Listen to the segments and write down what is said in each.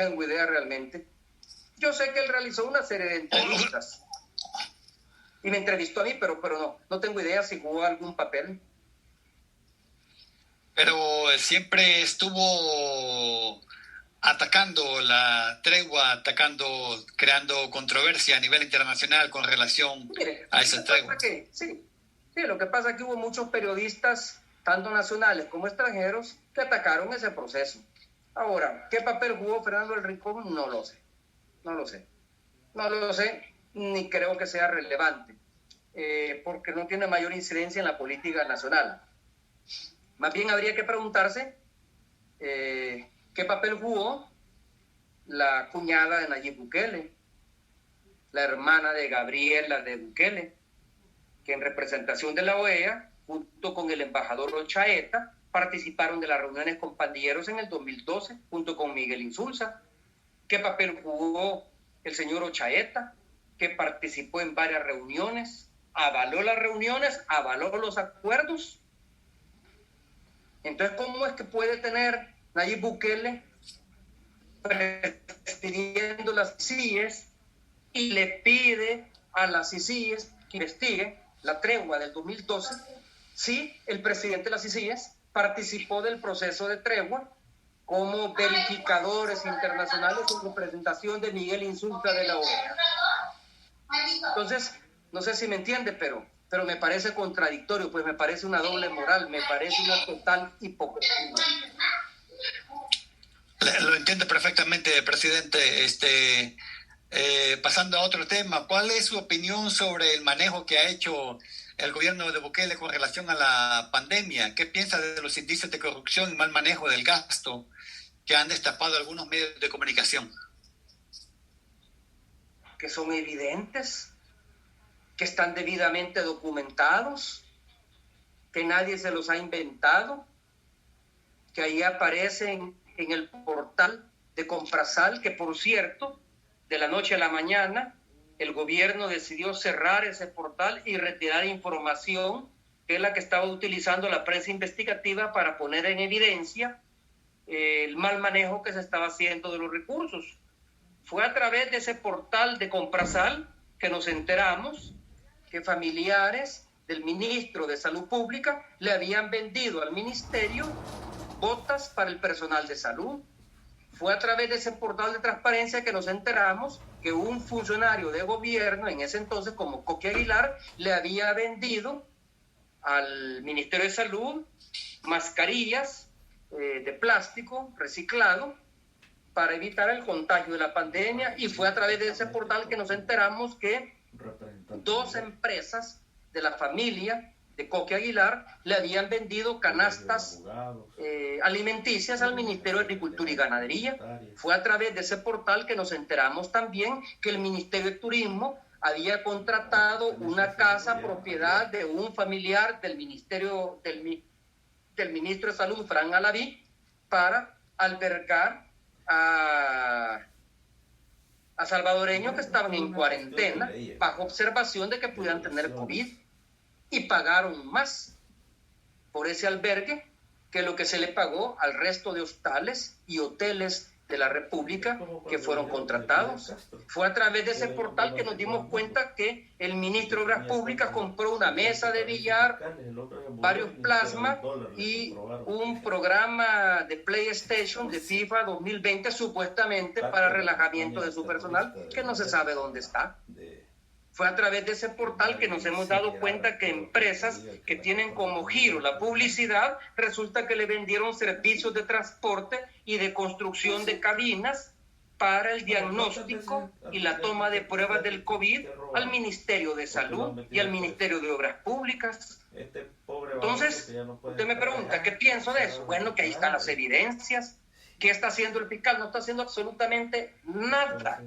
tengo idea realmente. Yo sé que él realizó una serie de entrevistas y me entrevistó a mí, pero no tengo idea si jugó algún papel. Pero siempre estuvo atacando la tregua, creando controversia a nivel internacional con relación a esa tregua. Sí, lo que pasa es que hubo muchos periodistas, tanto nacionales como extranjeros, que atacaron ese proceso. Ahora, ¿qué papel jugó Fernando del Rincón? No lo sé, ni creo que sea relevante, porque no tiene mayor incidencia en la política nacional. Más bien habría que preguntarse qué papel jugó la cuñada de Nayib Bukele, la hermana de Gabriela de Bukele, que en representación de la OEA, junto con el embajador Ochaeta, participaron de las reuniones con pandilleros en el 2012, junto con Miguel Insulza. ¿Qué papel jugó el señor Ochaeta, que participó en varias reuniones, avaló las reuniones, avaló los acuerdos? Entonces, ¿cómo es que puede tener Nayib Bukele presidiendo las CIES y le pide a las CICIES que investiguen la tregua del 2012 si el presidente de las CICIES participó del proceso de tregua como verificadores internacionales en representación de Miguel Insulza de la OEA? Entonces, no sé si me entiende, pero me parece contradictorio, pues me parece una doble moral, me parece una total hipocresía. Lo entiendo perfectamente, presidente. Pasando a otro tema, ¿cuál es su opinión sobre el manejo que ha hecho el gobierno de Bukele con relación a la pandemia? ¿Qué piensa de los indicios de corrupción y mal manejo del gasto que han destapado algunos medios de comunicación? Que son evidentes, que están debidamente documentados, que nadie se los ha inventado, que ahí aparecen en el portal de Comprasal, que por cierto, de la noche a la mañana, el gobierno decidió cerrar ese portal y retirar información que es la que estaba utilizando la prensa investigativa para poner en evidencia el mal manejo que se estaba haciendo de los recursos. Fue a través de ese portal de Comprasal que nos enteramos que familiares del ministro de Salud Pública le habían vendido al ministerio botas para el personal de salud. Fue a través de ese portal de transparencia que nos enteramos que un funcionario de gobierno, en ese entonces como Coqui Aguilar, le había vendido al Ministerio de Salud mascarillas de plástico reciclado para evitar el contagio de la pandemia, y fue a través de ese portal que nos enteramos que 2 empresas de la familia de Coqui Aguilar le habían vendido canastas alimenticias al Ministerio de Agricultura y Ganadería. Fue a través de ese portal que nos enteramos también que el Ministerio de Turismo había contratado una casa propiedad de un familiar del ministerio del ministro de Salud, Fran Alaví, para albergar a salvadoreños que estaban en cuarentena bajo observación de que pudieran tener COVID, y pagaron más por ese albergue que lo que se le pagó al resto de hostales y hoteles de la República que fueron contratados. Fue a través de ese portal que nos dimos cuenta que el ministro de Obras Públicas compró una mesa de billar, varios plasmas y un programa de PlayStation de FIFA 2020 supuestamente para relajamiento de su personal, que no se sabe dónde está. Fue a través de ese portal que nos hemos dado cuenta que empresas que tienen como giro la publicidad, resulta que le vendieron servicios de transporte y de construcción de cabinas para el diagnóstico y la toma de pruebas del COVID al Ministerio de Salud y al Ministerio de Obras Públicas. Entonces, usted me pregunta, ¿qué pienso de eso? Bueno, que ahí están las evidencias. ¿Qué está haciendo el fiscal? No está haciendo absolutamente nada.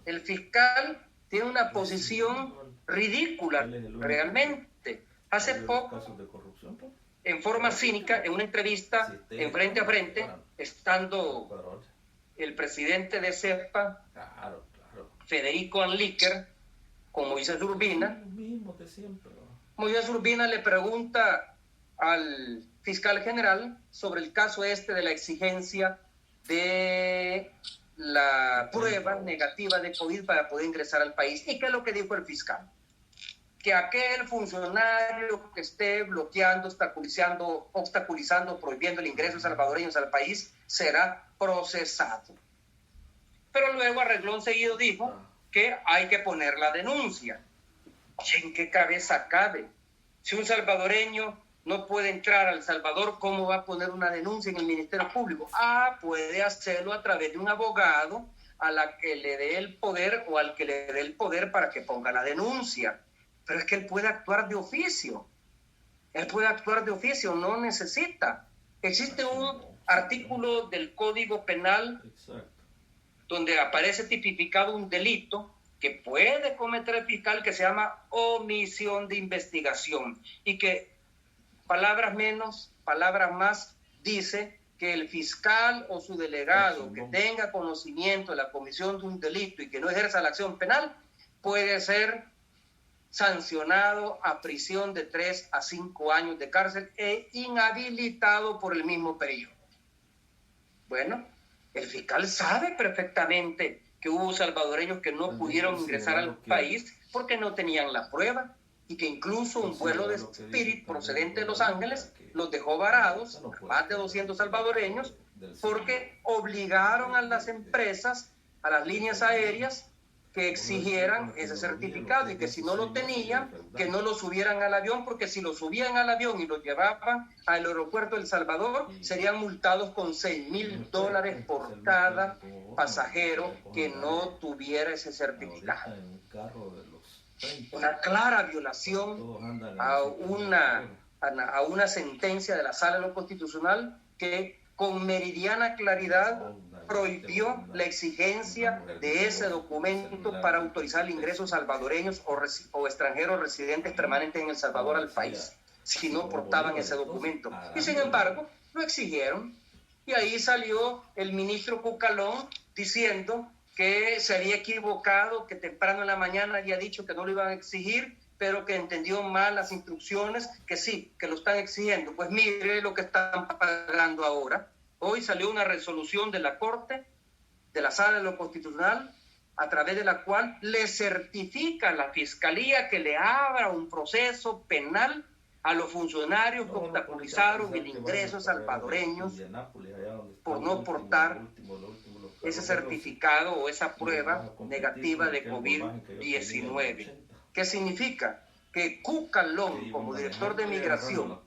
El fiscal tiene una posición ridícula, realmente. Hace poco, en forma cínica, en una entrevista en Frente a Frente, estando el presidente de CEPA, Federico Anlíquer, con Moisés Urbina, Moisés Urbina le pregunta al fiscal general sobre el caso de la exigencia de la prueba negativa de COVID para poder ingresar al país. ¿Y qué es lo que dijo el fiscal? Que aquel funcionario que esté bloqueando, obstaculizando, prohibiendo el ingreso de salvadoreños al país será procesado. Pero luego a renglón seguido dijo que hay que poner la denuncia. ¿En qué cabeza cabe? Si un salvadoreño no puede entrar a El Salvador, ¿cómo va a poner una denuncia en el Ministerio Público? Puede hacerlo a través de un abogado a la que le dé el poder o al que le dé el poder para que ponga la denuncia. Pero es que él puede actuar de oficio. Él puede actuar de oficio, no necesita. Existe un artículo del Código Penal donde aparece tipificado un delito que puede cometer el fiscal que se llama omisión de investigación y que palabras menos, palabras más, dice que el fiscal o su delegado que tenga conocimiento de la comisión de un delito y que no ejerza la acción penal puede ser sancionado a prisión de 3 a 5 años de cárcel e inhabilitado por el mismo periodo. Bueno, el fiscal sabe perfectamente que hubo salvadoreños que no pudieron ingresar al país porque no tenían la prueba y que incluso un vuelo de Spirit procedente de Los Ángeles los dejó varados, más de 200 salvadoreños, porque obligaron a las empresas, a las líneas aéreas, que exigieran ese certificado y que si no lo tenían, que no lo subieran al avión, porque si lo subían al avión y lo llevaban al aeropuerto de El Salvador, serían multados con $6,000 por cada pasajero que no tuviera ese certificado. Una clara violación a una sentencia de la Sala de lo Constitucional que con meridiana claridad prohibió la exigencia de ese documento para autorizar el ingreso de salvadoreños o extranjeros residentes permanentes en El Salvador al país, si no portaban ese documento. Y sin embargo, lo exigieron. Y ahí salió el ministro Cucalón diciendo que se había equivocado, que temprano en la mañana había dicho que no lo iban a exigir, pero que entendió mal las instrucciones, que sí, que lo están exigiendo. Pues mire lo que están pagando ahora. Hoy salió una resolución de la Corte, de la Sala de lo Constitucional, a través de la cual le certifica a la Fiscalía que le abra un proceso penal a los funcionarios que obstaculizaron el ingreso de salvadoreños por no portar ese certificado o esa prueba negativa de COVID-19. ¿Qué significa? Que Cucalón, como director de Migración,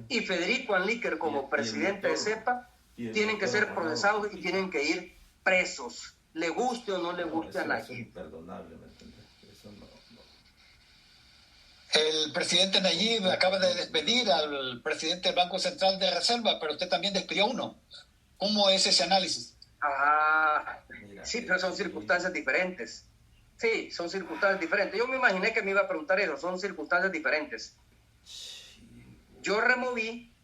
y Federico Anlíquer, como presidente de CEPA, tienen que ser procesados y tienen que ir presos, le guste o no le guste a Nayib. El presidente Nayib acaba de despedir al presidente del Banco Central de Reserva, pero usted también despidió a uno. ¿Cómo es ese análisis? Sí, pero son circunstancias diferentes. Sí, son circunstancias diferentes. Yo me imaginé que me iba a preguntar eso, son circunstancias diferentes. Yo removí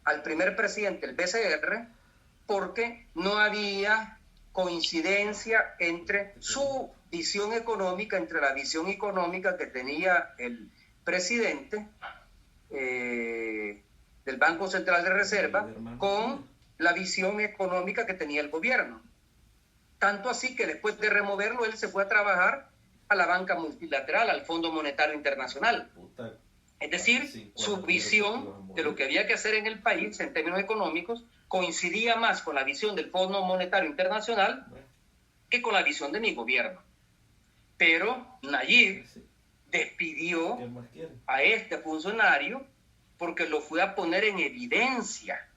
al primer presidente del BCR porque no había coincidencia entre su visión económica, entre la visión económica que tenía el presidente del Banco Central de Reserva con la visión económica que tenía el gobierno. Tanto así que después de removerlo, él se fue a trabajar a la banca multilateral, al Fondo Monetario Internacional. Es decir, su visión de lo que había que hacer en el país en términos económicos coincidía más con la visión del Fondo Monetario Internacional que con la visión de mi gobierno. Pero Nayib despidió a este funcionario porque lo fue a poner en evidencia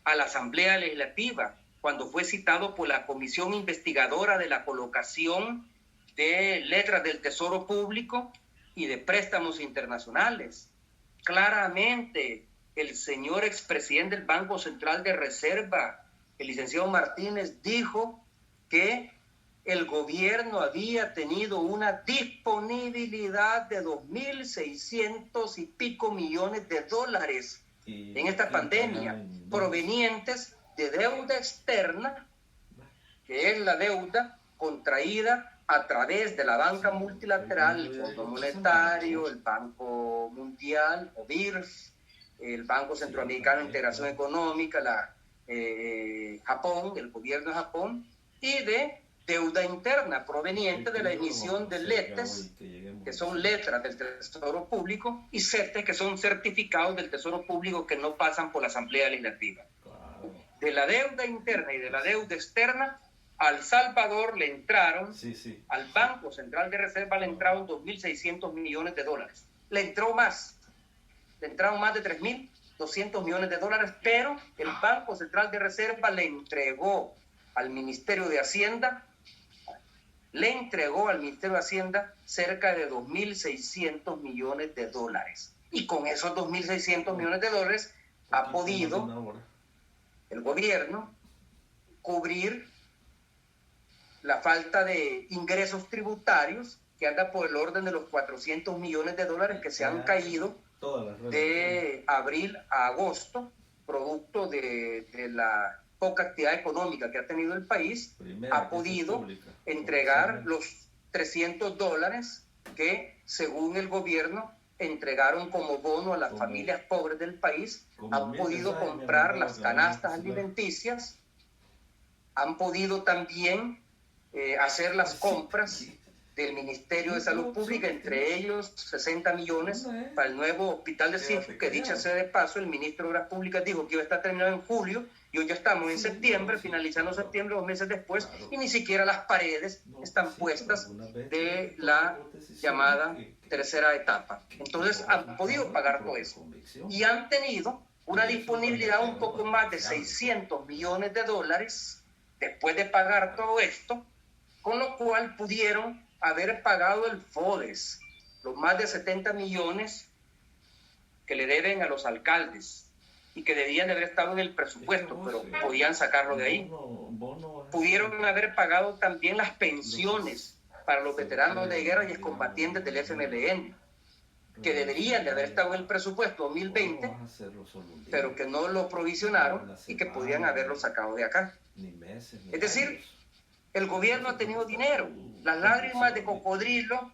a la Asamblea Legislativa cuando fue citado por la Comisión Investigadora de la Colocación de Letras del Tesoro Público y de Préstamos Internacionales. Claramente, el señor expresidente del Banco Central de Reserva, el licenciado Martínez, dijo que el gobierno había tenido una disponibilidad de 2.600 y pico millones de dólares en esta pandemia, provenientes de deuda externa, que es la deuda contraída a través de la banca multilateral, el Fondo Monetario, el Banco Mundial, o BIRS, el Banco Centroamericano de Integración Económica, la Japón, el gobierno de Japón, y de deuda interna proveniente de la emisión de letes, que son letras del Tesoro Público, y CETES, que son certificados del Tesoro Público que no pasan por la Asamblea Legislativa. De la deuda interna y de la deuda externa, al Salvador le entraron, al Banco Central de Reserva le entraron 2.600 millones de dólares. Le entraron más de 3.200 millones de dólares, pero el Banco Central de Reserva le entregó al Ministerio de Hacienda cerca de 2.600 millones de dólares. Y con esos 2.600 millones de dólares ha podido el gobierno cubrir la falta de ingresos tributarios, que anda por el orden de los 400 millones de dólares que se han caído de abril a agosto, producto de la poca actividad económica que ha tenido el país. Ha podido entregar los $300 que, según el gobierno, entregaron como bono a las familias pobres del país. Han podido comprar las canastas alimenticias, han podido también hacer las compras del Ministerio de Salud Pública, entre ellos 60 millones para el nuevo hospital de Cifu, que dicha sea de paso, el ministro de Obras Públicas dijo que iba a estar terminado en julio, y hoy ya estamos en septiembre, finalizando septiembre, 2 meses después, y ni siquiera las paredes están puestas de la llamada tercera etapa. Entonces han podido pagar todo eso y han tenido una disponibilidad un poco más de 600 millones de dólares después de pagar todo esto, con lo cual pudieron haber pagado el FODES, los más de 70 millones que le deben a los alcaldes y que debían de haber estado en el presupuesto, pero podían sacarlo de ahí. Pudieron haber pagado también las pensiones para los veteranos de guerra y excombatientes del FMLN, que deberían de haber estado en el presupuesto 2020, pero que no lo provisionaron y que podían haberlo sacado de acá. Es decir, el gobierno ha tenido dinero. Las lágrimas de cocodrilo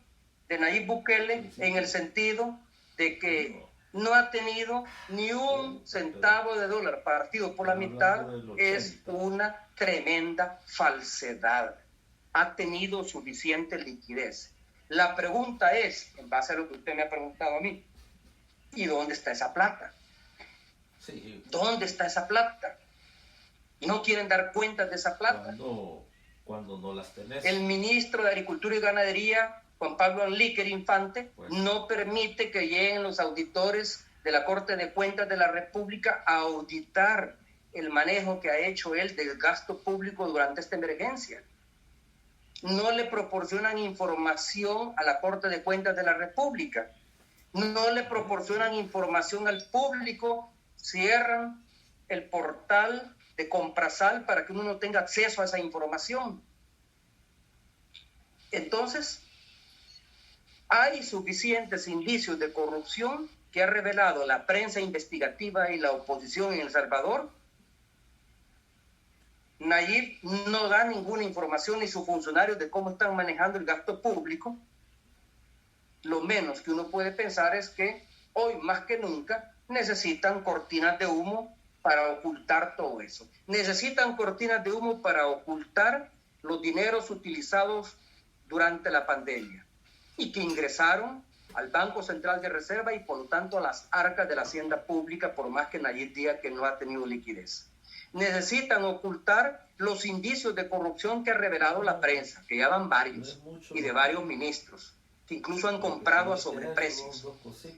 de Nayib Bukele, en el sentido de que no ha tenido ni un centavo de dólar partido por la mitad, es una tremenda falsedad. Ha tenido suficiente liquidez. La pregunta es, en base a lo que usted me ha preguntado a mí, ¿y dónde está esa plata? ¿Dónde está esa plata? ¿No quieren dar cuentas de esa plata? Cuando no las tenés. El ministro de Agricultura y Ganadería, Juan Pablo Anlíquer Infante, no permite que lleguen los auditores de la Corte de Cuentas de la República a auditar el manejo que ha hecho él del gasto público durante esta emergencia. No le proporcionan información a la Corte de Cuentas de la República. No le proporcionan información al público. Cierran el portal de Comprasal para que uno no tenga acceso a esa información. Entonces, hay suficientes indicios de corrupción que ha revelado la prensa investigativa y la oposición en El Salvador. Nayib no da ninguna información ni sus funcionarios de cómo están manejando el gasto público. Lo menos que uno puede pensar es que hoy más que nunca necesitan cortinas de humo para ocultar todo eso. Necesitan cortinas de humo para ocultar los dineros utilizados durante la pandemia y que ingresaron al Banco Central de Reserva y por lo tanto a las arcas de la hacienda pública, por más que Nayib diga que no ha tenido liquidez. Necesitan ocultar los indicios de corrupción que ha revelado la prensa, que ya van varios, y de varios ministros, que incluso han comprado a sobreprecios.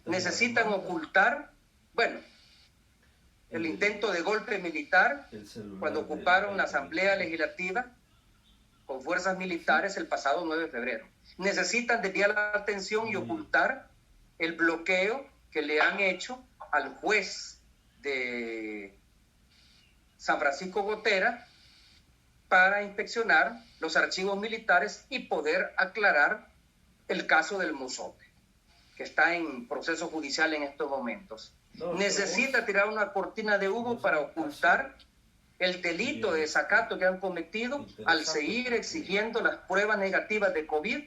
Necesitan ocultar, el intento de golpe militar cuando ocuparon la Asamblea Legislativa con fuerzas militares el pasado 9 de febrero. Necesitan desviar la atención y ocultar el bloqueo que le han hecho al juez de San Francisco Gotera para inspeccionar los archivos militares y poder aclarar el caso del Mozote, que está en proceso judicial en estos momentos. Necesita tirar una cortina de humo para ocultar el delito de desacato que han cometido al seguir exigiendo las pruebas negativas de COVID